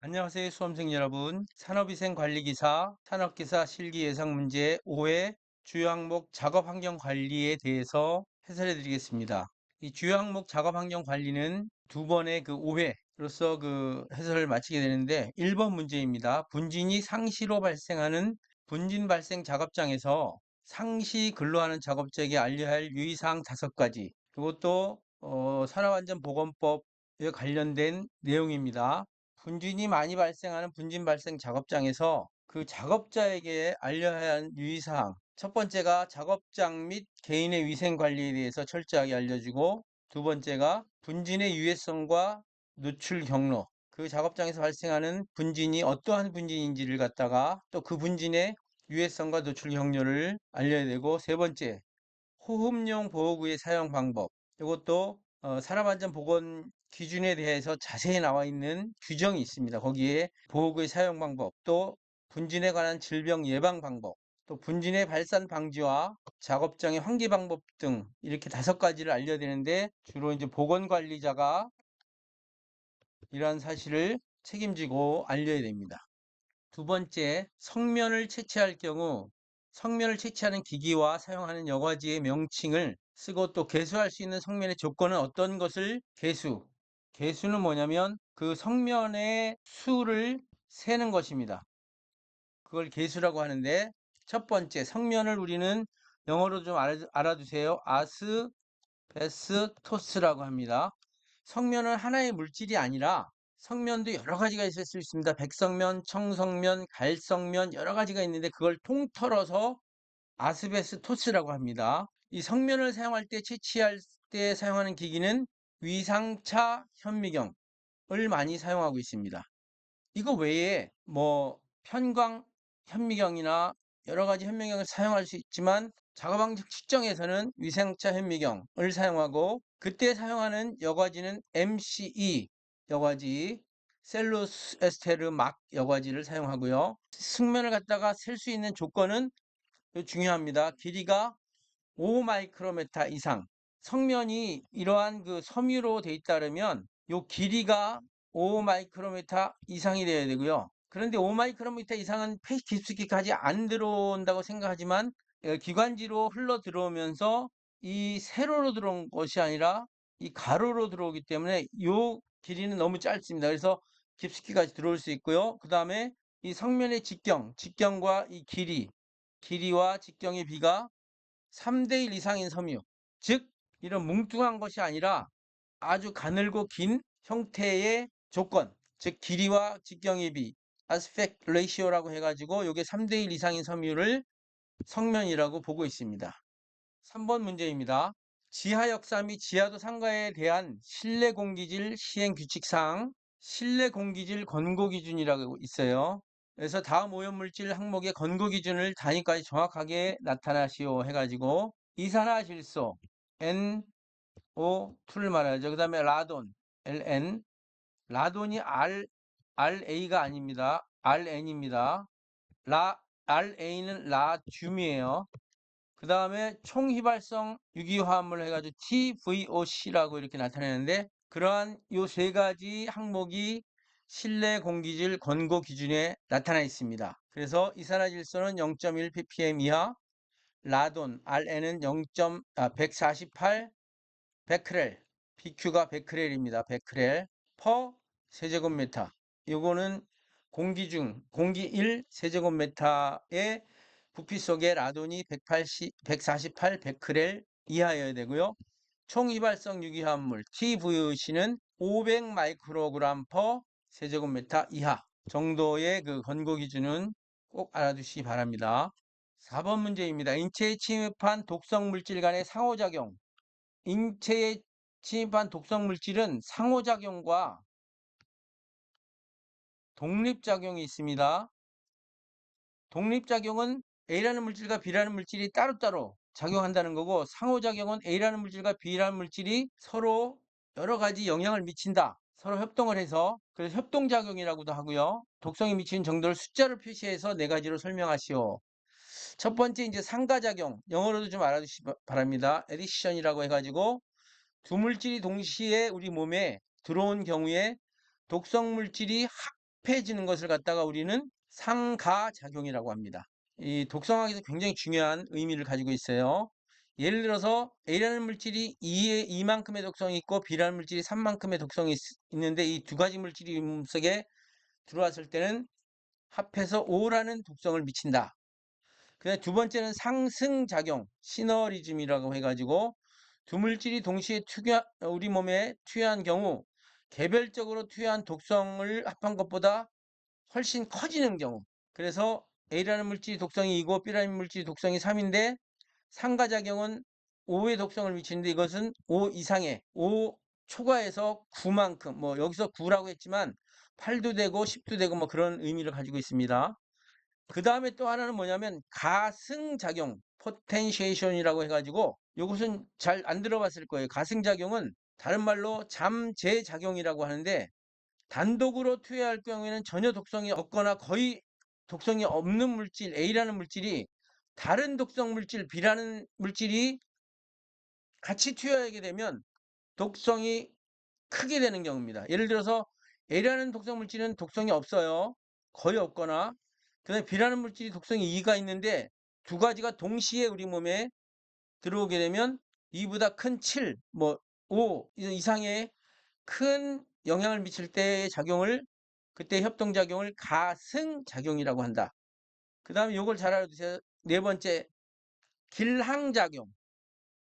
안녕하세요, 수험생 여러분. 산업위생관리기사, 산업기사 실기예상문제 5회 주요 항목 작업환경관리에 대해서 해설해 드리겠습니다. 이 주요 항목 작업환경관리는 두 번의 그 5회로서 그 해설을 마치게 되는데 1번 문제입니다. 분진이 상시로 발생하는 분진 발생 작업장에서 상시 근로하는 작업자에게 알려야 할 유의사항 5가지, 그것도 산업안전보건법에 관련된 내용입니다. 분진이 많이 발생하는 분진 발생 작업장에서 그 작업자에게 알려야 하는 유의사항. 첫 번째가 작업장 및 개인의 위생 관리에 대해서 철저하게 알려주고, 두 번째가 분진의 유해성과 노출 경로. 그 작업장에서 발생하는 분진이 어떠한 분진인지를 갖다가 또 그 분진의 유해성과 노출 경로를 알려야 되고, 세 번째, 호흡용 보호구의 사용 방법. 이것도 산업안전보건 기준에 대해서 자세히 나와 있는 규정이 있습니다. 거기에 보호구의 사용 방법, 또 분진에 관한 질병 예방 방법, 또 분진의 발산 방지와 작업장의 환기 방법 등 이렇게 5가지를 알려야 되는데, 주로 이제 보건관리자가 이러한 사실을 책임지고 알려야 됩니다. 두 번째, 성면을 채취할 경우 성면을 채취하는 기기와 사용하는 여과지의 명칭을 쓰고, 또 개수할 수 있는 성면의 조건은 어떤 것을 개수는 뭐냐면 그 성면의 수를 세는 것입니다. 그걸 개수라고 하는데, 첫 번째 성면을 우리는 영어로 좀 알아두세요. 아스베스토스라고 합니다. 성면은 하나의 물질이 아니라 성면도 여러 가지가 있을 수 있습니다. 백성면, 청성면, 갈성면 여러 가지가 있는데, 그걸 통틀어서 아스베스토스라고 합니다. 이 성면을 사용할 때, 채취할 때 사용하는 기기는 위상차 현미경을 많이 사용하고 있습니다. 이거 외에 뭐 편광 현미경이나 여러 가지 현미경을 사용할 수 있지만, 작업환경 측정에서는 위상차 현미경을 사용하고, 그때 사용하는 여과지는 MCE 여과지, 셀루스 에스테르 막 여과지를 사용하고요. 승면을 갖다가 셀 수 있는 조건은 중요합니다. 길이가 5 마이크로메타 이상. 성면이 이러한 그 섬유로 돼 있다면 요 길이가 5 마이크로메타 이상이 되어야 되고요. 그런데 5 마이크로미터 이상은 깊숙이까지 안 들어온다고 생각하지만, 기관지로 흘러 들어오면서 이 세로로 들어온 것이 아니라 이 가로로 들어오기 때문에 요 길이는 너무 짧습니다. 그래서 깊숙이까지 들어올 수 있고요. 그 다음에 이 성면의 직경과 이 길이와 직경의 비가 3대1 이상인 섬유, 즉 이런 뭉뚱한 것이 아니라 아주 가늘고 긴 형태의 조건, 즉 길이와 직경의 비, 아스펙트 레이시오라고 해가지고 이게 3대1 이상인 섬유를 성면이라고 보고 있습니다. 3번 문제입니다. 지하 역사 및 지하도 상가에 대한 실내 공기질 시행 규칙상 실내 공기질 권고 기준이라고 있어요. 그래서 다음 오염물질 항목의 권고 기준을 단위까지 정확하게 나타나시오 해가지고, 이산화질소 NO2를 말하죠. 그 다음에 라돈 LN, 라돈이 RA가 아닙니다. RN입니다. RA는 라듐이에요. 그 다음에 총휘발성 유기화합물 해가지고 TVOC라고 이렇게 나타내는데, 그러한 요 3가지 항목이 실내 공기질 권고 기준에 나타나 있습니다. 그래서 이산화질소는 0.1 ppm 이하, 라돈 RN은 148 베크렐, BQ가 베크렐입니다. 베크렐 퍼 세제곱미터. 요거는 공기 중 공기 1 세제곱미터의 부피 속에 라돈이 148 베크렐 이하여야 되고요. 총이발성 유기화합물 TVOC는 500 마이크로그램 퍼 세제곱미터 이하 정도의 그 권고 기준은 꼭 알아두시기 바랍니다. 4번 문제입니다. 인체에 침입한 독성 물질 간의 상호작용. 인체에 침입한 독성 물질은 상호작용과 독립작용이 있습니다. 독립작용은 A라는 물질과 B라는 물질이 따로따로 작용한다는 거고, 상호작용은 A라는 물질과 B라는 물질이 서로 여러 가지 영향을 미친다. 서로 협동을 해서, 그래서 협동작용이라고도 하고요. 독성이 미치는 정도를 숫자로 표시해서 4가지로 설명하시오. 첫 번째 이제 상가작용, 영어로도 좀 알아두시기 바랍니다. 에디션이라고 해가지고 두 물질이 동시에 우리 몸에 들어온 경우에 독성 물질이 합해지는 것을 갖다가 우리는 상가작용이라고 합니다. 이 독성학에서 굉장히 중요한 의미를 가지고 있어요. 예를 들어서 A라는 물질이 2만큼의 독성이 있고 B라는 물질이 3만큼의 독성이 있는데 이 두 가지 물질이 몸속에 들어왔을 때는 합해서 5라는 독성을 미친다. 그다음에 두 번째는 상승작용, 시너리즘이라고 해가지고 두 물질이 동시에 우리 몸에 투여한 경우 개별적으로 투여한 독성을 합한 것보다 훨씬 커지는 경우. 그래서 A라는 물질이 독성이 2고 B라는 물질이 독성이 3인데 상가작용은 5의 독성을 미치는데 이것은 5 이상의 5 초과해서 9만큼, 뭐 여기서 9라고 했지만 8도 되고 10도 되고 뭐 그런 의미를 가지고 있습니다. 그 다음에 또 하나는 뭐냐면 가승작용, 포텐시에이션이라고 해가지고 이것은 잘 안 들어봤을 거예요. 가승작용은 다른 말로 잠재작용이라고 하는데 단독으로 투여할 경우에는 전혀 독성이 없거나 거의 독성이 없는 물질 A라는 물질이 다른 독성 물질 B라는 물질이 같이 투여하게 되면 독성이 크게 되는 경우입니다. 예를 들어서 A라는 독성 물질은 독성이 없어요. 거의 없거나 그다음에 B라는 물질이 독성이 2가 있는데 두 가지가 동시에 우리 몸에 들어오게 되면 2보다 큰 7, 뭐 5 이상의 큰 영향을 미칠 때의 작용을 그때 협동작용을 가승작용이라고 한다. 그 다음에 이걸 잘 알아두세요. 네 번째 길항작용,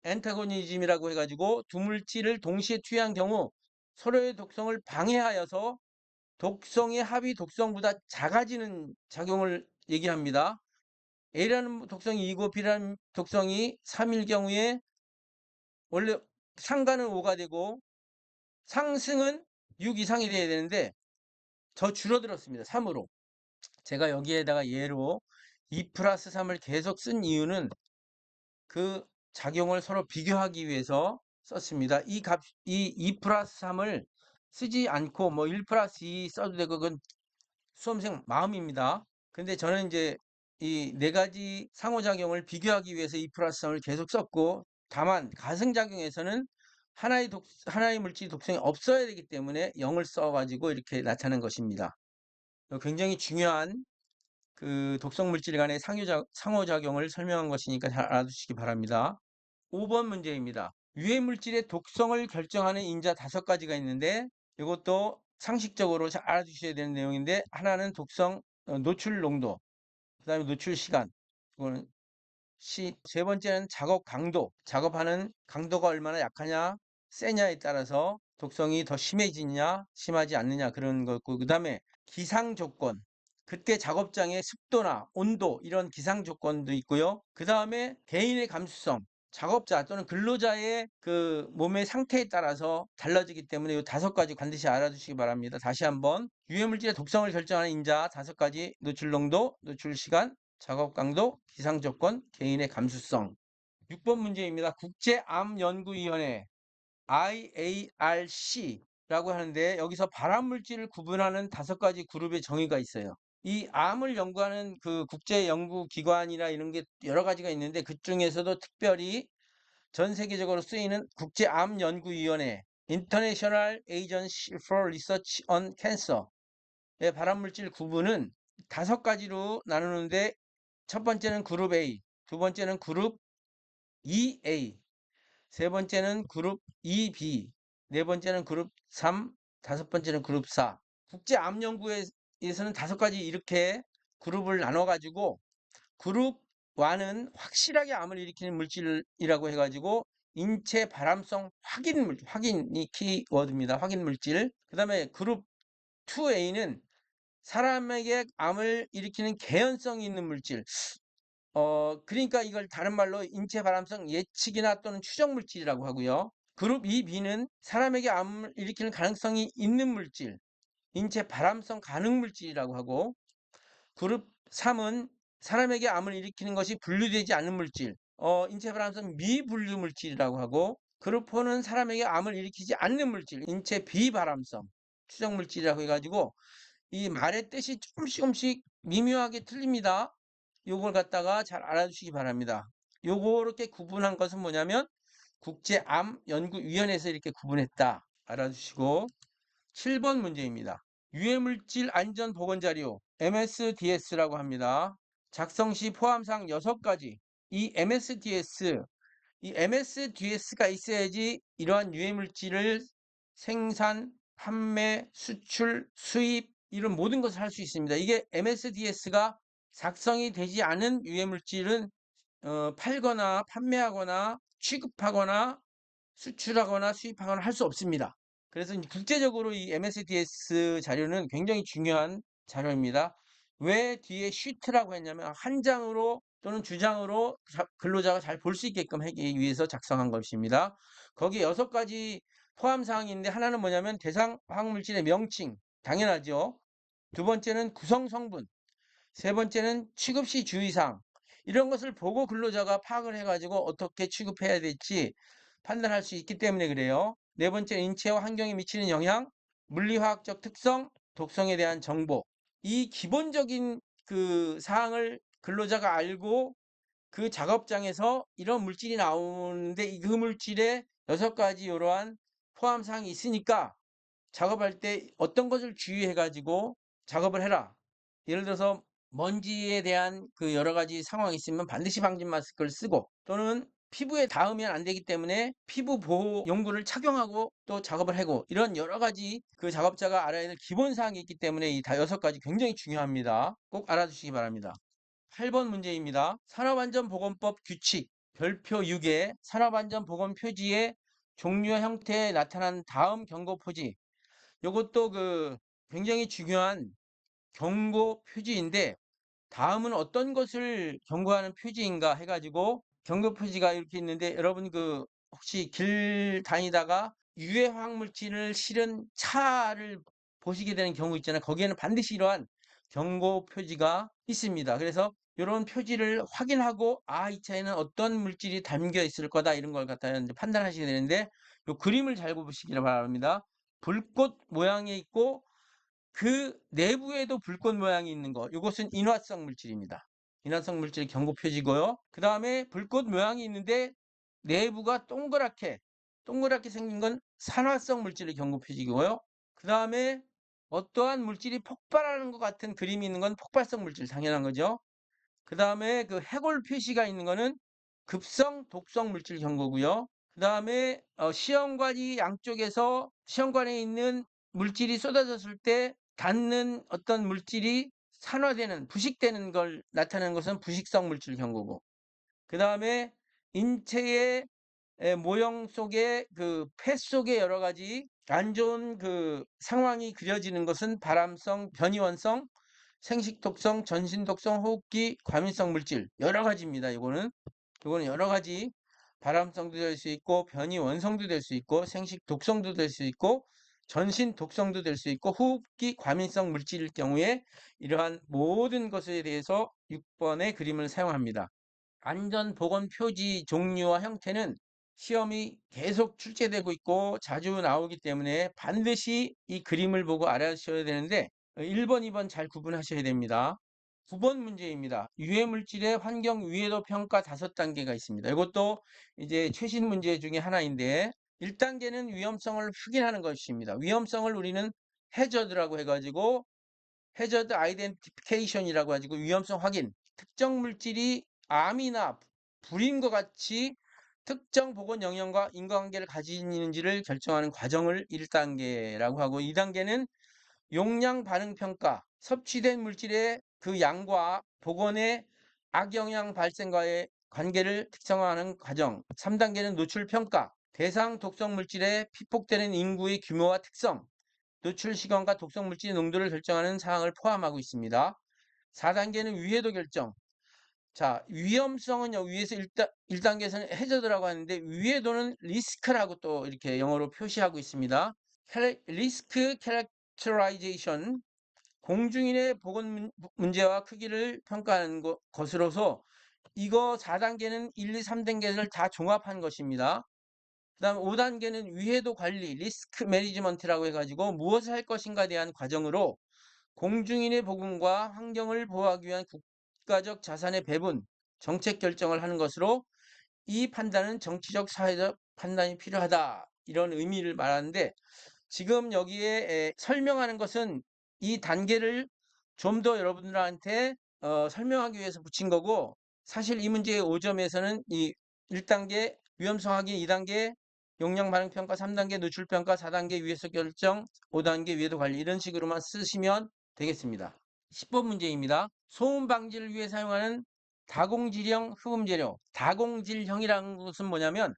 엔타고니즘이라고 해가지고 두 물질을 동시에 투여한 경우 서로의 독성을 방해하여서 독성의 합이 독성보다 작아지는 작용을 얘기합니다. A라는 독성이 2고 B라는 독성이 3일 경우에 원래 상가는 5가 되고 상승은 6 이상이 돼야 되는데 더 줄어들었습니다. 3으로. 제가 여기에다가 예로 2 플러스 3을 계속 쓴 이유는 그 작용을 서로 비교하기 위해서 썼습니다. 이2 플러스 3을 쓰지 않고 뭐 1 플러스 2 써도 되고 그건 수험생 마음입니다. 근데 저는 이제 이 네 가지 상호작용을 비교하기 위해서 2 플러스 3을 계속 썼고 다만 가승작용에서는 하나의 물질 독성이 없어야 되기 때문에 0을 써가지고 이렇게 나타낸 것입니다. 굉장히 중요한 그 독성 물질 간의 상호작용을 설명한 것이니까 잘 알아두시기 바랍니다. 5번 문제입니다. 유해 물질의 독성을 결정하는 인자 5가지가 있는데 이것도 상식적으로 잘 알아두셔야 되는 내용인데 하나는 독성 노출 농도, 그 다음에 노출 시간, 이거는 세 번째는 작업 강도, 작업하는 강도가 얼마나 약하냐 세냐에 따라서 독성이 더 심해지냐 심하지 않느냐 그런 거고, 그 다음에 기상 조건, 그때 작업장의 습도나 온도 이런 기상 조건도 있고요. 그 다음에 개인의 감수성, 작업자 또는 근로자의 그 몸의 상태에 따라서 달라지기 때문에 이 5가지 반드시 알아두시기 바랍니다. 다시 한번 유해물질의 독성을 결정하는 인자 5가지, 노출 농도, 노출 시간, 작업 강도, 기상 조건, 개인의 감수성. 6번 문제입니다. 국제암연구위원회 IARC라고 하는데 여기서 발암물질을 구분하는 5가지 그룹의 정의가 있어요. 이 암을 연구하는 그 국제 연구 기관이나 이런 게 여러 가지가 있는데 그 중에서도 특별히 전 세계적으로 쓰이는 국제암연구위원회 International Agency for Research on Cancer의 발암물질 구분은 5가지로 나누는데 첫 번째는 그룹 A, 두 번째는 그룹 2A, 세 번째는 그룹 2B, 네 번째는 그룹 3, 다섯 번째는 그룹 4. 국제암연구에서는 5가지 이렇게 그룹을 나눠가지고 그룹 1은 확실하게 암을 일으키는 물질이라고 해가지고 인체 발암성 확인이 키워드입니다. 확인 물질. 그 다음에 그룹 2A는 사람에게 암을 일으키는 개연성이 있는 물질. 그러니까 이걸 다른 말로 인체 발암성 예측이나 또는 추정 물질이라고 하고요. 그룹 2B는 사람에게 암을 일으키는 가능성이 있는 물질, 인체 발암성 가능 물질이라고 하고, 그룹 3은 사람에게 암을 일으키는 것이 분류되지 않는 물질, 인체 발암성 미분류 물질이라고 하고, 그룹 4는 사람에게 암을 일으키지 않는 물질, 인체 비발암성 추정 물질이라고 해가지고 이 말의 뜻이 조금씩 미묘하게 틀립니다. 요걸 갖다가 잘 알아주시기 바랍니다. 요렇게 구분한 것은 뭐냐면 국제암연구위원회에서 이렇게 구분했다. 알아주시고 7번 문제입니다. 유해물질 안전보건자료 MSDS라고 합니다. 작성 시 포함사항 6가지. 이 MSDS가 있어야지 이러한 유해물질을 생산, 판매, 수출, 수입 이런 모든 것을 할 수 있습니다. 이게 MSDS가 작성이 되지 않은 유해물질은 팔거나 판매하거나 취급하거나 수출하거나 수입하거나 할 수 없습니다. 그래서 국제적으로 이 MSDS 자료는 굉장히 중요한 자료입니다. 왜 뒤에 sheet라고 했냐면 한 장으로 또는 두 장으로 근로자가 잘 볼 수 있게끔 하기 위해서 작성한 것입니다. 거기에 6가지 포함 사항이 있는데 하나는 뭐냐면 대상 화학물질의 명칭, 당연하죠. 두 번째는 구성 성분, 세 번째는 취급 시 주의사항. 이런 것을 보고 근로자가 파악을 해가지고 어떻게 취급해야 될지 판단할 수 있기 때문에 그래요. 네 번째, 인체와 환경에 미치는 영향, 물리화학적 특성, 독성에 대한 정보. 이 기본적인 그 사항을 근로자가 알고 그 작업장에서 이런 물질이 나오는데 그 물질에 6가지 이러한 포함 사항이 있으니까 작업할 때 어떤 것을 주의해 가지고 작업을 해라. 예를 들어서 먼지에 대한 그 여러 가지 상황이 있으면 반드시 방진 마스크를 쓰고 또는 피부에 닿으면 안 되기 때문에 피부 보호 용구를 착용하고 또 작업을 하고 이런 여러 가지 그 작업자가 알아야 될 기본 사항이 있기 때문에 이 다 6가지 굉장히 중요합니다. 꼭 알아두시기 바랍니다. 8번 문제입니다. 산업안전보건법 규칙 별표 6의 산업안전보건 표지의 종류와 형태에 나타난 다음 경고 표지 요것도 그 굉장히 중요한 경고 표지인데 다음은 어떤 것을 경고하는 표지인가 해가지고 경고 표지가 이렇게 있는데 여러분 그 혹시 길 다니다가 유해 화학물질을 실은 차를 보시게 되는 경우 있잖아요. 거기에는 반드시 이러한 경고 표지가 있습니다. 그래서 이런 표지를 확인하고 이 차에는 어떤 물질이 담겨 있을 거다 이런 걸 갖다 이제 판단하시게 되는데 이 그림을 잘 보시기 바랍니다. 불꽃 모양이 있고 그 내부에도 불꽃 모양이 있는 거. 이것은 인화성 물질입니다. 인화성 물질 경고 표지고요. 그 다음에 불꽃 모양이 있는데 내부가 동그랗게 생긴 건 산화성 물질의 경고 표지고요. 그 다음에 어떠한 물질이 폭발하는 것 같은 그림이 있는 건 폭발성 물질 당연한 거죠. 그 다음에 그 해골 표시가 있는 거는 급성 독성 물질 경고고요. 그 다음에 시험관이 양쪽에서 시험관에 있는 물질이 쏟아졌을 때 닿는 어떤 물질이 산화되는 부식되는 걸 나타내는 것은 부식성 물질 경고고 그 다음에 인체의 모형 속에 그 폐 속에 여러 가지 안 좋은 그 상황이 그려지는 것은 발암성, 변이원성, 생식독성, 전신독성, 호흡기, 과민성 물질 여러 가지입니다. 이거는 여러 가지 발암성도 될 수 있고 변이원성도 될 수 있고 생식독성도 될 수 있고 전신독성도 될 수 있고 호흡기 과민성 물질일 경우에 이러한 모든 것에 대해서 6번의 그림을 사용합니다. 안전보건 표지 종류와 형태는 시험이 계속 출제되고 있고 자주 나오기 때문에 반드시 이 그림을 보고 알아주셔야 되는데 1번, 2번 잘 구분하셔야 됩니다. 9번 문제입니다. 유해물질의 환경 위해도 평가 5단계가 있습니다. 이것도 이제 최신 문제 중에 하나인데 1단계는 위험성을 확인하는 것입니다. 위험성을 우리는 해저드라고 해가지고 해저드 아이덴티피케이션이라고 가지고 위험성 확인, 특정 물질이 암이나 불임과 같이 특정 보건 영역과 인과관계를 가지는지를 결정하는 과정을 1단계라고 하고 2단계는 용량 반응 평가, 섭취된 물질의 그 양과 보건의 악영향 발생과의 관계를 특정하는 과정. 3단계는 노출 평가, 대상 독성 물질에 피폭되는 인구의 규모와 특성, 노출 시간과 독성 물질의 농도를 결정하는 사항을 포함하고 있습니다. 4단계는 위해도 결정. 자, 위험성은요, 위에서 1단계에서는 해저드라고 하는데, 위해도는 리스크라고 또 이렇게 영어로 표시하고 있습니다. 리스크 캐렉터라이제이션, 공중인의 보건 문제와 크기를 평가하는 것으로서, 이거 4단계는 1, 2, 3단계를 다 종합한 것입니다. 그 다음 5단계는 위해도 관리, 리스크 매니지먼트라고 해가지고 무엇을 할 것인가에 대한 과정으로 공중인의 보건과 환경을 보호하기 위한 국가적 자산의 배분, 정책 결정을 하는 것으로 이 판단은 정치적, 사회적 판단이 필요하다. 이런 의미를 말하는데 지금 여기에 설명하는 것은 이 단계를 좀 더 여러분들한테 설명하기 위해서 붙인 거고, 사실 이 문제의 5점에서는 이 1단계 위험성 확인, 2단계 용량 반응 평가, 3단계 노출 평가, 4단계 위해서 결정, 5단계 위해도 관리, 이런 식으로만 쓰시면 되겠습니다. 10번 문제입니다. 소음 방지를 위해 사용하는 다공질형 흡음 재료. 다공질형이라는 것은 뭐냐면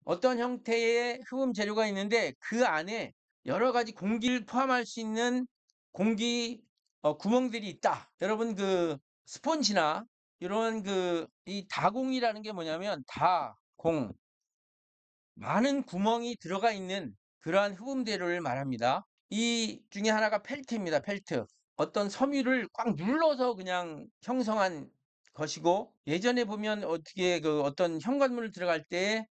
어떤 형태의 흡음 재료가 있는데 그 안에 여러 가지 공기를 포함할 수 있는 공기 구멍들이 있다. 여러분 그 스펀지나 이런 그 이 다공이라는 게 뭐냐면 다공, 많은 구멍이 들어가 있는 그러한 흡음 재료를 말합니다. 이 중에 하나가 펠트입니다. 펠트. 어떤 섬유를 꽉 눌러서 그냥 형성한 것이고, 예전에 보면 어떻게 그 어떤 현관문을 들어갈 때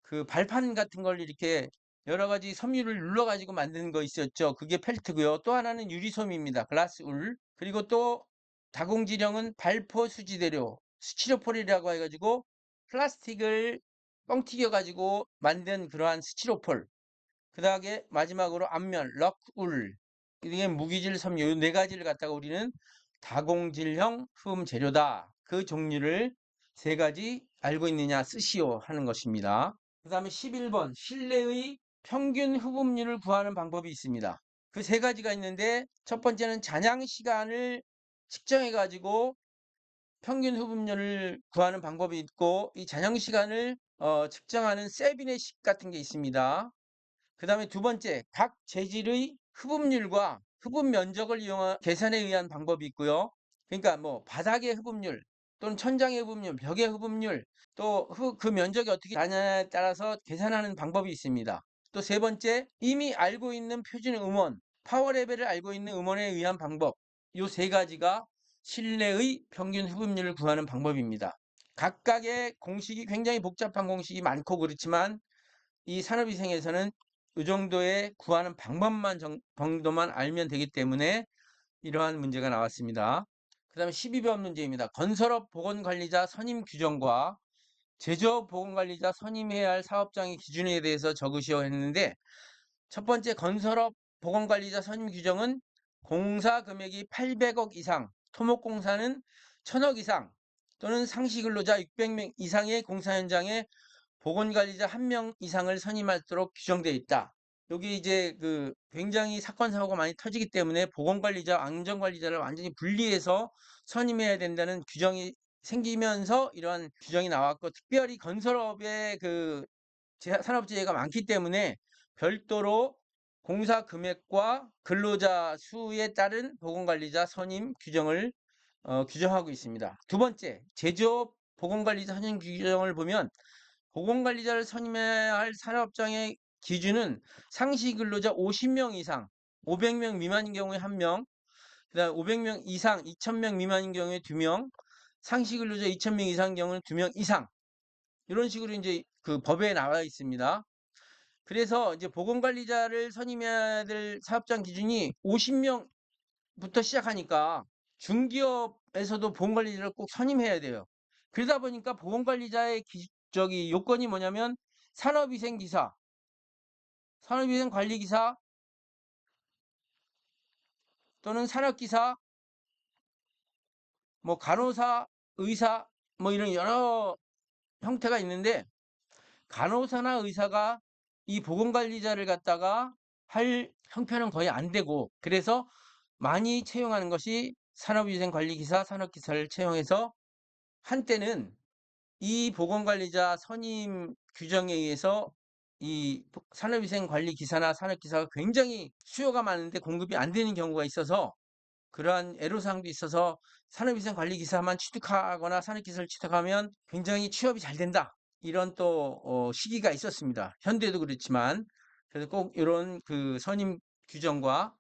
그 발판 같은 걸 이렇게 여러 가지 섬유를 눌러 가지고 만드는 거 있었죠. 그게 펠트고요. 또 하나는 유리솜입니다. 글라스 울. 그리고 또 다공질형은 발포 수지대료, 스티로폴이라고 해가지고 플라스틱을 뻥튀겨 가지고 만든 그러한 스티로폴. 그 다음에 마지막으로 앞면 럭울, 이게 무기질 섬유, 이 네 가지를 갖다가 우리는 다공질형 흡음 재료다. 그 종류를 세 가지 알고 있느냐 쓰시오 하는 것입니다. 그 다음에 11번 실내의 평균 흡음률을 구하는 방법이 있습니다. 그 세 가지가 있는데 첫 번째는 잔향 시간을 측정해 가지고 평균 흡음률을 구하는 방법이 있고, 이 잔향 시간을 측정하는 세비넷식 같은 게 있습니다. 그 다음에 두 번째, 각 재질의 흡음률과 흡음 면적을 이용한 계산에 의한 방법이 있고요. 그러니까 뭐 바닥의 흡음률 또는 천장의 흡음률, 벽의 흡음률, 또 그 면적이 어떻게 나냐에 따라서 계산하는 방법이 있습니다. 또 세 번째, 이미 알고 있는 표준 음원, 파워 레벨을 알고 있는 음원에 의한 방법. 요 세 가지가 실내의 평균 흡음률을 구하는 방법입니다. 각각의 공식이 굉장히 복잡한 공식이 많고 그렇지만 이 산업위생에서는 이 정도의 구하는 방법만 정도만 알면 되기 때문에 이러한 문제가 나왔습니다. 그 다음에 12번 문제입니다. 건설업 보건관리자 선임 규정과 제조업 보건관리자 선임해야 할 사업장의 기준에 대해서 적으시오 했는데, 첫 번째 건설업 보건관리자 선임 규정은 공사 금액이 800억 이상, 토목공사는 1000억 이상 또는 상시근로자 600명 이상의 공사 현장에 보건관리자 1명 이상을 선임하도록 규정되어 있다. 여기 이제 그 굉장히 사건 사고가 많이 터지기 때문에 보건관리자, 안전관리자를 완전히 분리해서 선임해야 된다는 규정이 생기면서 이러한 규정이 나왔고, 특별히 건설업에 그 산업재해가 많기 때문에 별도로 공사 금액과 근로자 수에 따른 보건관리자 선임 규정을 규정하고 있습니다. 두 번째, 제조업 보건관리자 선임 규정을 보면 보건관리자를 선임해야 할 산업장의 기준은 상시 근로자 50명 이상, 500명 미만인 경우에 1명, 그다음 500명 이상, 2000명 미만인 경우에 2명, 상시 근로자 2000명 이상인 경우는 2명 이상. 이런 식으로 이제 그 법에 나와 있습니다. 그래서 이제 보건관리자를 선임해야 될 사업장 기준이 50명부터 시작하니까 중기업에서도 보건관리자를 꼭 선임해야 돼요. 그러다 보니까 보건관리자의 저기 요건이 뭐냐면 산업위생기사, 산업위생관리기사 또는 산업기사, 뭐 간호사, 의사, 뭐 이런 여러 형태가 있는데 간호사나 의사가 이 보건관리자를 갖다가 할 형편은 거의 안 되고, 그래서 많이 채용하는 것이 산업위생관리기사, 산업기사를 채용해서 한때는 이 보건관리자 선임 규정에 의해서 이 산업위생관리기사나 산업기사가 굉장히 수요가 많은데 공급이 안 되는 경우가 있어서 그러한 애로사항도 있어서 산업위생관리기사만 취득하거나 산업기사를 취득하면 굉장히 취업이 잘 된다. 이런 또 시기가 있었습니다. 현대도 그렇지만. 그래서 꼭 이런 그 선임 규정과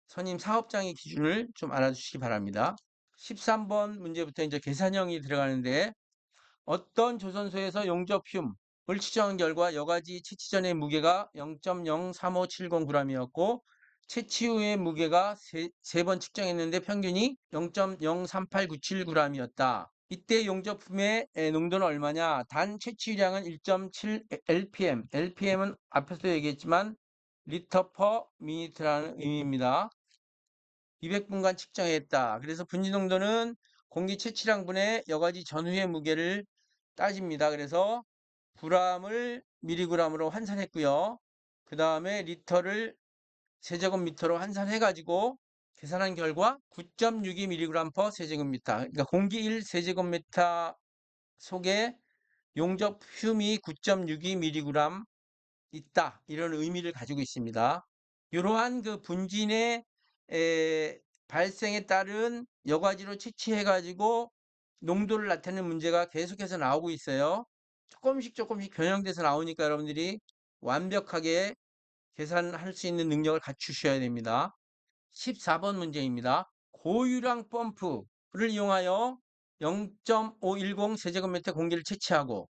선임 사업장의 기준을 좀 알아주시기 바랍니다. 13번 문제부터 이제 계산형이 들어가는데, 어떤 조선소에서 용접흉을 측정한 결과 여과지 채취 전의 무게가 0.03570g이었고 채취 후의 무게가 세 번 측정했는데 평균이 0.03897g이었다. 이때 용접품의 농도는 얼마냐? 단 채취량은 1.7 LPM. LPM은 앞에서 얘기했지만 리터 퍼 미니트라는 의미입니다. 200분간 측정했다. 그래서 분지 농도는 공기 채취량분의 여과지 전후의 무게를 따집니다. 그래서 g을 미리그램으로 환산했고요. 그 다음에 리터를 세제곱미터로 환산해가지고 계산한 결과 9.62mg per 세제곱미터. 그러니까 공기 1 세제곱미터 속에 용접 띰이 9.62mg 있다. 이런 의미를 가지고 있습니다. 이러한 그 분진의 발생에 따른 여과지로 채취해가지고 농도를 나타내는 문제가 계속해서 나오고 있어요. 조금씩 변형돼서 나오니까 여러분들이 완벽하게 계산할 수 있는 능력을 갖추셔야 됩니다. 14번 문제입니다. 고유량 펌프를 이용하여 0.510 세제곱미터 공기를 채취하고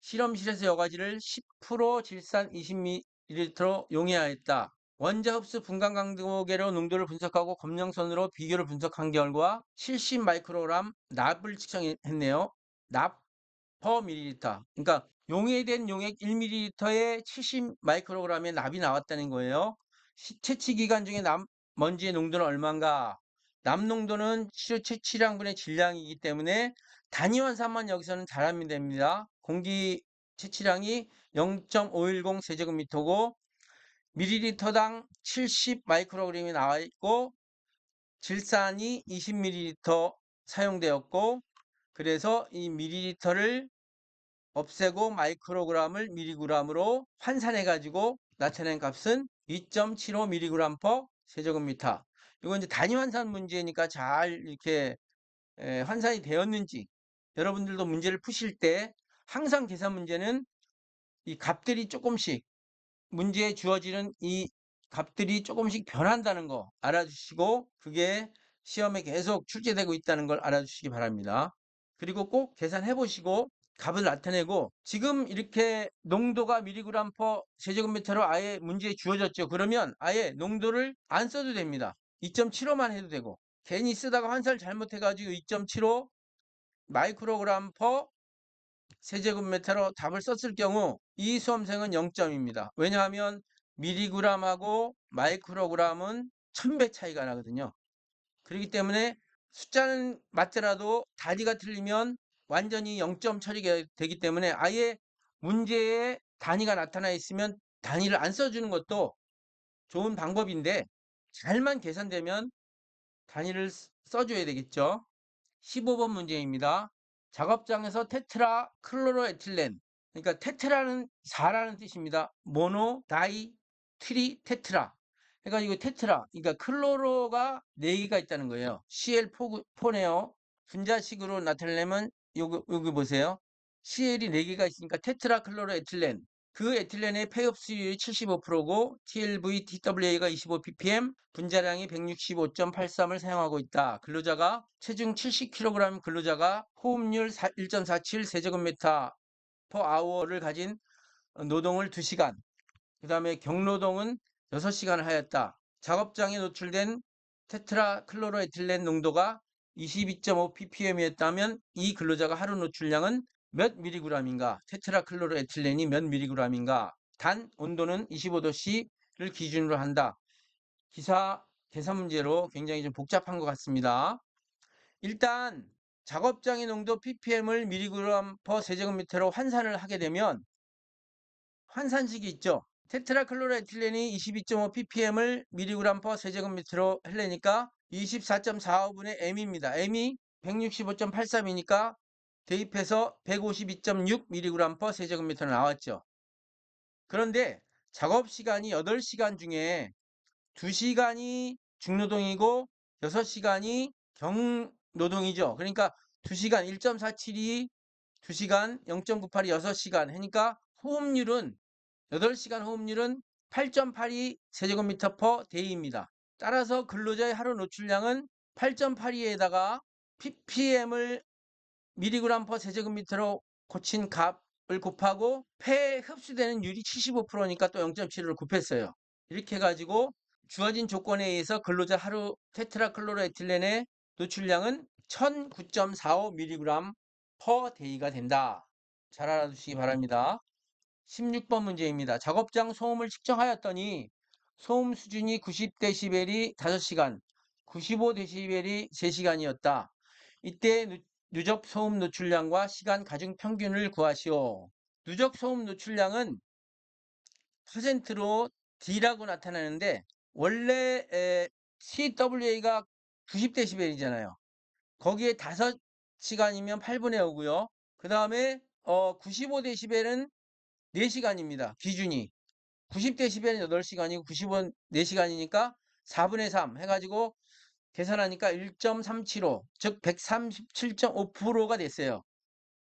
실험실에서 여과지를 10% 질산 20ml로 용해하였다. 원자 흡수 분간 강도계로 농도를 분석하고 검정선으로 비교를 분석한 결과 70 마이크로그램 납을 측정했네요. 납 per 밀리리터. 그러니까 용해된 용액 1ml에 70 마이크로그램의 납이 나왔다는 거예요. 채취 기간 중에 먼지의 농도는 얼마인가? 납 농도는 치료 채취량분의 질량이기 때문에 단위 환산만 여기서는 잘하면 됩니다. 공기 채취량이 0.510 세제곱미터고 밀리리터당 70 마이크로그램이 나와 있고 질산이 20ml 사용되었고 그래서 이 밀리리터를 없애고 마이크로그램을 미리그램으로 환산해 가지고 나타낸 값은 2.75mg per 세제곱미터. 이건 이제 단위 환산 문제니까 잘 이렇게 환산이 되었는지 여러분들도 문제를 푸실 때 항상 계산 문제는 이 값들이 조금씩 문제에 주어지는 이 값들이 조금씩 변한다는 거 알아주시고 그게 시험에 계속 출제되고 있다는 걸 알아주시기 바랍니다. 그리고 꼭 계산해 보시고 값을 나타내고 지금 이렇게 농도가 미리그램 퍼 세제곱미터로 아예 문제에 주어졌죠. 그러면 아예 농도를 안 써도 됩니다. 2.75만 해도 되고 괜히 쓰다가 환산을 잘못해가지고 2.75 마이크로그램 퍼 세제곱미터로 답을 썼을 경우 이 수험생은 0점입니다. 왜냐하면 미리그램하고 마이크로그램은 1000배 차이가 나거든요. 그렇기 때문에 숫자는 맞더라도 단위가 틀리면 완전히 0점 처리가 되기 때문에 아예 문제에 단위가 나타나 있으면 단위를 안 써주는 것도 좋은 방법인데 잘만 계산되면 단위를 써줘야 되겠죠. 15번 문제입니다. 작업장에서 테트라 클로로에틸렌 그러니까 테트라는 4라는 뜻입니다. 모노, 다이, 트리, 테트라 그러니까 이거 테트라 그러니까 클로로가 4개가 있다는 거예요. CL4네요. 분자식으로 나타내려면 여기 보세요. CL이 4개가 있으니까 테트라 클로로에틸렌 그 에틸렌의 폐흡수율이 75%고 TLV, TWA가 25ppm, 분자량이 165.83을 사용하고 있다. 근로자가 체중 70kg 근로자가 호흡률 1.47 세제곱미터 per hour를 가진 노동을 2시간, 그 다음에 경노동은 6시간을 하였다. 작업장에 노출된 테트라클로로에틸렌 농도가 22.5 ppm이었다면 이 근로자가 하루 노출량은 몇 미리그램인가? 테트라클로로에틸렌이 몇 미리그램인가? 단 온도는 25도씨를 기준으로 한다. 기사 계산 문제로 굉장히 좀 복잡한 것 같습니다. 일단 작업장의 농도 ppm을 미리그램 per 세제곱미터로 환산을 하게 되면 환산식이 있죠. 테트라클로로에틸렌이 22.5 ppm을 미리그램 per 세제곱미터로 하려니까 24.45분의 m입니다. m이 165.83이니까 대입해서 152.6 mg per 세제곱미터 나왔죠. 그런데 작업 시간이 8시간 중에 2시간이 중노동이고 6시간이 경노동이죠. 그러니까 2시간 1.47이 2시간 0.98이 6시간 하니까 호흡률은 8시간 호흡률은 8.82 세제곱미터 퍼 데이입니다. 따라서 근로자의 하루 노출량은 8.82에다가 ppm을 미리그램 퍼 세제곱미터로 고친 값을 곱하고 폐에 흡수되는 율이 75%니까 또 0.7을 곱했어요. 이렇게 해가지고 주어진 조건에 의해서 근로자 하루 테트라클로로에틸렌의 노출량은 1009.45mg per day가 된다. 잘 알아두시기 바랍니다. 16번 문제입니다. 작업장 소음을 측정하였더니 소음 수준이 90dB이 5시간, 95dB이 3시간이었다. 이때 누적 소음 노출량과 시간 가중 평균을 구하시오. 누적 소음 노출량은 퍼센트로 D라고 나타나는데 원래 CWA가 90dB이잖아요. 거기에 5시간이면 8분의 5고요. 그 다음에 95dB는 4시간입니다. 기준이. 90dB는 8시간이고 95 4시간이니까 4분의 3 해가지고 계산하니까 1.375, 즉 137.5%가 됐어요.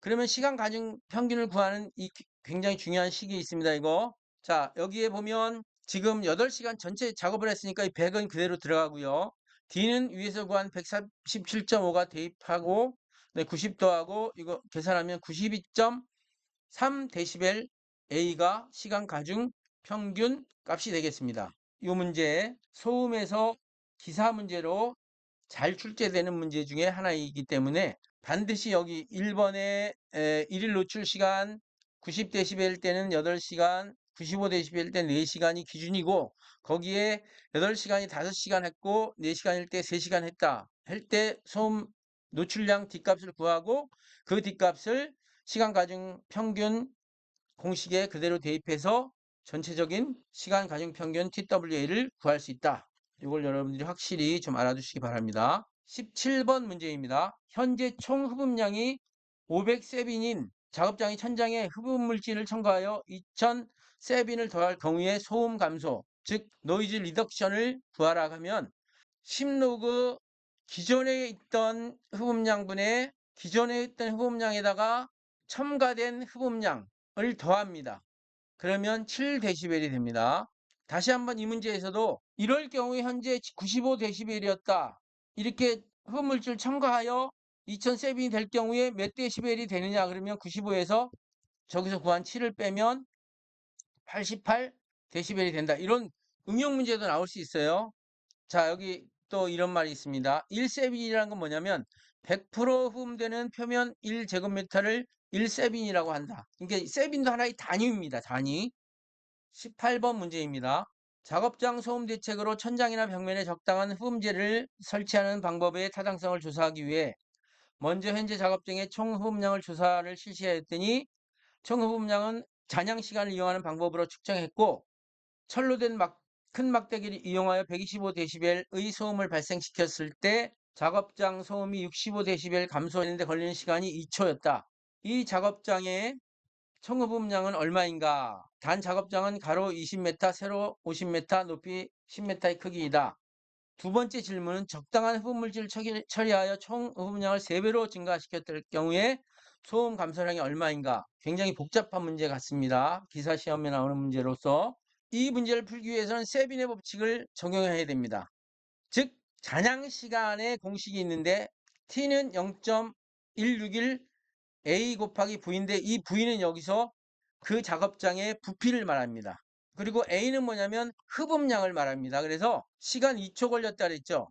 그러면 시간 가중 평균을 구하는 이 굉장히 중요한 식이 있습니다. 이거. 자, 여기에 보면 지금 8시간 전체 작업을 했으니까 이 100은 그대로 들어가고요. D는 위에서 구한 137.5가 대입하고, 네, 90 더하고 이거 계산하면 92.3dB A가 시간 가중 평균 값이 되겠습니다. 이 문제 소음에서 기사 문제로 잘 출제되는 문제 중에 하나이기 때문에 반드시 여기 1번에 일일 노출 시간 90dB일 때는 8시간, 95dB일 때 4시간이 기준이고 거기에 8시간이 5시간 했고 4시간일 때 3시간 했다 할 때 소음 노출량 D값을 구하고 그 D값을 시간 가중 평균 공식에 그대로 대입해서 전체적인 시간 가중 평균 TWA를 구할 수 있다. 이걸 여러분들이 확실히 좀 알아두시기 바랍니다. 17번 문제입니다. 현재 총 흡음량이 500세빈인 작업장이 천장에 흡음 물질을 첨가하여 2000세빈을 더할 경우에 소음 감소, 즉 노이즈 리덕션을 구하라 하면 10로그 기존에 있던 흡음량분에 기존에 있던 흡음량에다가 첨가된 흡음량을 더합니다. 그러면 7dB이 됩니다. 다시 한번 이 문제에서도 이럴 경우에 현재 95dB이었다. 이렇게 흡음물질 첨가하여 2000세빈이 될 경우에 몇 데시벨이 되느냐 그러면 95에서 저기서 구한 7을 빼면 88dB이 된다. 이런 응용 문제도 나올 수 있어요. 자, 여기 또 이런 말이 있습니다. 1세빈이라는 건 뭐냐면 100% 흡음되는 표면 1제곱미터를 1세빈이라고 한다. 그러니까 세빈도 하나의 단위입니다. 단위. 18번 문제입니다. 작업장 소음 대책으로 천장이나 벽면에 적당한 흡음재를 설치하는 방법의 타당성을 조사하기 위해 먼저 현재 작업장의 총 흡음량을 조사를 실시하였더니 총 흡음량은 잔향 시간을 이용하는 방법으로 측정했고 철로 된 큰 막대기를 이용하여 125dB의 소음을 발생시켰을 때 작업장 소음이 65dB 감소하는데 걸리는 시간이 2초였다. 이 작업장의 총흡음량은 얼마인가? 단 작업장은 가로 20m, 세로 50m, 높이 10m의 크기이다. 두 번째 질문은 적당한 흡음물질을 처리하여 총흡음량을 3배로 증가시켰을 경우에 소음 감소량이 얼마인가? 굉장히 복잡한 문제 같습니다. 기사 시험에 나오는 문제로서 이 문제를 풀기 위해서는 세빈의 법칙을 적용해야 됩니다. 즉 잔향 시간의 공식이 있는데 T는 0.161 A 곱하기 V인데 이 V는 여기서 그 작업장의 부피를 말합니다. 그리고 A는 뭐냐면 흡음량을 말합니다. 그래서 시간 2초 걸렸다 그랬죠.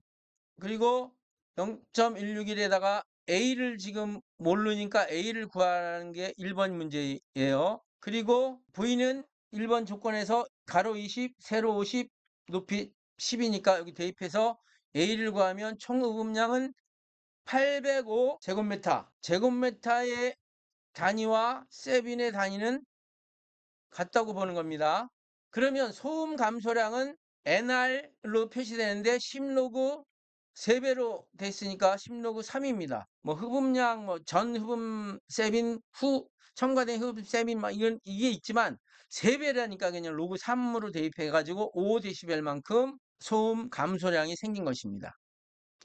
그리고 0.161에다가 A를 지금 모르니까 A를 구하는 게 1번 문제예요. 그리고 V는 1번 조건에서 가로 20, 세로 50, 높이 10이니까 여기 대입해서 A를 구하면 총 흡음량은 805 제곱미터. 제곱미터의 단위와 세빈의 단위는 같다고 보는 겁니다. 그러면 소음 감소량은 NR로 표시되는데 10로그 3배로 됐으니까 10로그 3입니다. 뭐 흡음량, 뭐 전 흡음 세빈, 후 첨가된 흡음 세빈 막 이게 있지만 3배라니까 그냥 로그 3으로 대입해 가지고 5dB만큼 소음 감소량이 생긴 것입니다.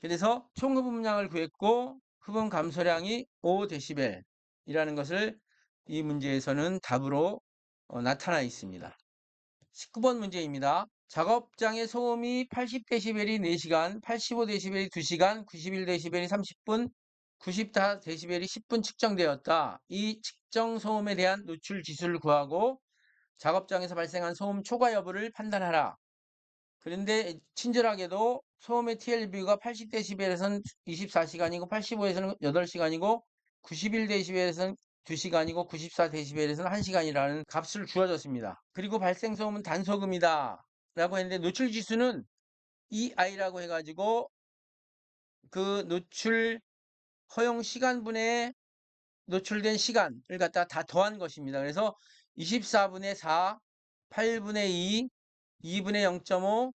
그래서 총 흡음량을 구했고 흡음 감소량이 5dB이라는 것을 이 문제에서는 답으로 나타나 있습니다. 19번 문제입니다. 작업장의 소음이 80dB이 4시간, 85dB이 2시간, 91dB이 30분, 94dB이 10분 측정되었다. 이 측정 소음에 대한 노출 지수를 구하고 작업장에서 발생한 소음 초과 여부를 판단하라. 그런데 친절하게도 소음의 TLB가 80dB에서는 24시간이고 85에서는 8시간이고 91dB에서는 2시간이고 94dB에서는 1시간이라는 값을 주어졌습니다. 그리고 발생소음은 단소금이다 라고 했는데 노출지수는 EI라고 해가지고 그 노출 허용 시간분에 노출된 시간을 갖다 다 더한 것입니다. 그래서 24분의 4, 8분의 2, 2분의 0.5,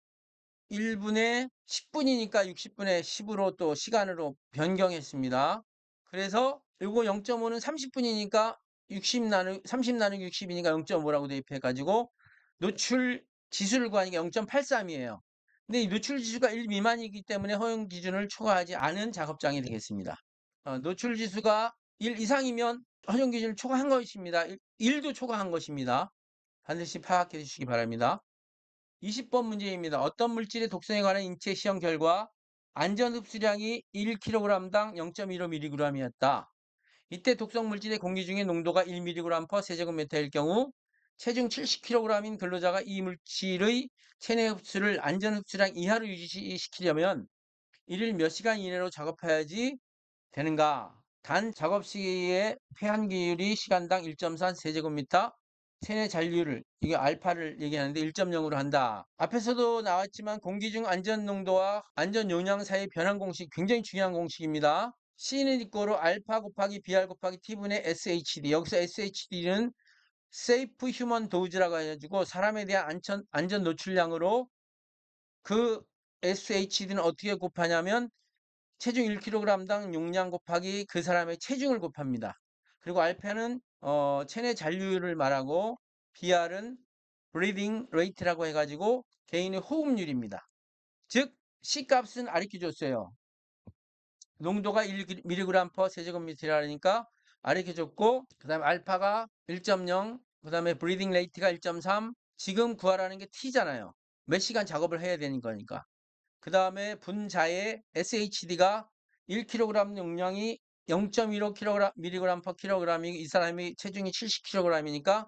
1분의 10분이니까 60분의 10으로 또 시간으로 변경했습니다. 그래서 이거 0.5는 30분이니까 30 나누기 60이니까 0.5라고 대입해가지고 노출 지수를 구하니까 0.83이에요. 근데 이 노출 지수가 1 미만이기 때문에 허용 기준을 초과하지 않은 작업장이 되겠습니다. 노출 지수가 1 이상이면 허용 기준을 초과한 것입니다. 1도 초과한 것입니다. 반드시 파악해 주시기 바랍니다. 20번 문제입니다. 어떤 물질의 독성에 관한 인체 시험 결과 안전 흡수량이 1kg당 0.15mg이었다. 이때 독성 물질의 공기 중에 농도가 1mg/s 세제곱미터일 경우 체중 70kg인 근로자가 이 물질의 체내 흡수를 안전 흡수량 이하로 유지시키려면 1일 몇 시간 이내로 작업해야지 되는가? 단 작업 시기의 폐환기율이 시간당 1.4 세제곱미터, 체내 잔류를, 이게 알파를 얘기하는데 1.0으로 한다. 앞에서도 나왔지만 공기 중 안전 농도와 안전 용량 사이의 변환 공식 굉장히 중요한 공식입니다. C는 이꼬로 알파 곱하기 BR 곱하기 T분의 SHD. 여기서 SHD는 Safe Human Dose라고 해가지고 사람에 대한 안전 노출량으로 그 SHD는 어떻게 곱하냐면 체중 1kg당 용량 곱하기 그 사람의 체중을 곱합니다. 그리고 알파는 체내 잔류율을 말하고 BR은 breathing rate라고 해가지고 개인의 호흡률입니다. 즉 C 값은 알려줬어요. 농도가 1mg/s 세제곱미터라니까 알려줬고 그 다음에 알파가 1.0, 그 다음에 breathing rate가 1.3. 지금 구하라는 게 T잖아요. 몇 시간 작업을 해야 되는 거니까. 그 다음에 분자의 SHD가 1kg 용량이 0.15mg/kg이 이 사람이 체중이 70kg이니까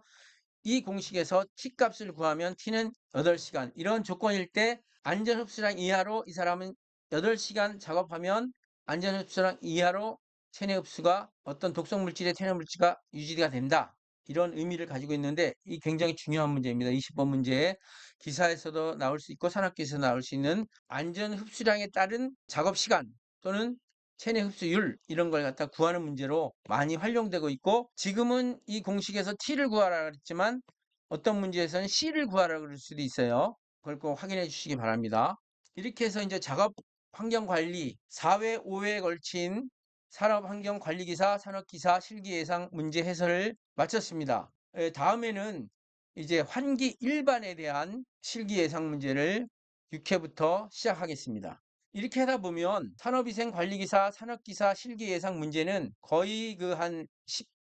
이 공식에서 T 값을 구하면 T는 8시간. 이런 조건일 때 안전 흡수량 이하로 이 사람은 8시간 작업하면 안전 흡수량 이하로 체내 흡수가 어떤 독성 물질의 체내 물질가 유지가 된다. 이런 의미를 가지고 있는데 이 굉장히 중요한 문제입니다. 20번 문제에 기사에서도 나올 수 있고 산업기에서 나올 수 있는 안전 흡수량에 따른 작업 시간 또는 체내 흡수율 이런 걸 갖다 구하는 문제로 많이 활용되고 있고 지금은 이 공식에서 T를 구하라 그랬지만 어떤 문제에서는 C를 구하라 그럴 수도 있어요. 그걸 꼭 확인해 주시기 바랍니다. 이렇게 해서 이제 작업 환경 관리 4회, 5회에 걸친 산업환경관리기사, 산업기사 실기예상 문제 해설을 마쳤습니다. 다음에는 이제 환기 일반에 대한 실기예상 문제를 6회부터 시작하겠습니다. 이렇게 하다 보면 산업위생관리기사, 산업기사 실기예상 문제는 거의 그 한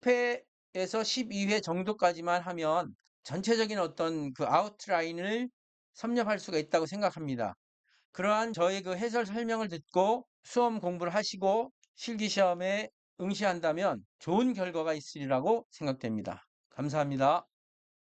10회에서 12회 정도까지만 하면 전체적인 어떤 그 아웃라인을 섭렵할 수가 있다고 생각합니다. 그러한 저의 그 해설 설명을 듣고 수험 공부를 하시고 실기시험에 응시한다면 좋은 결과가 있으리라고 생각됩니다. 감사합니다.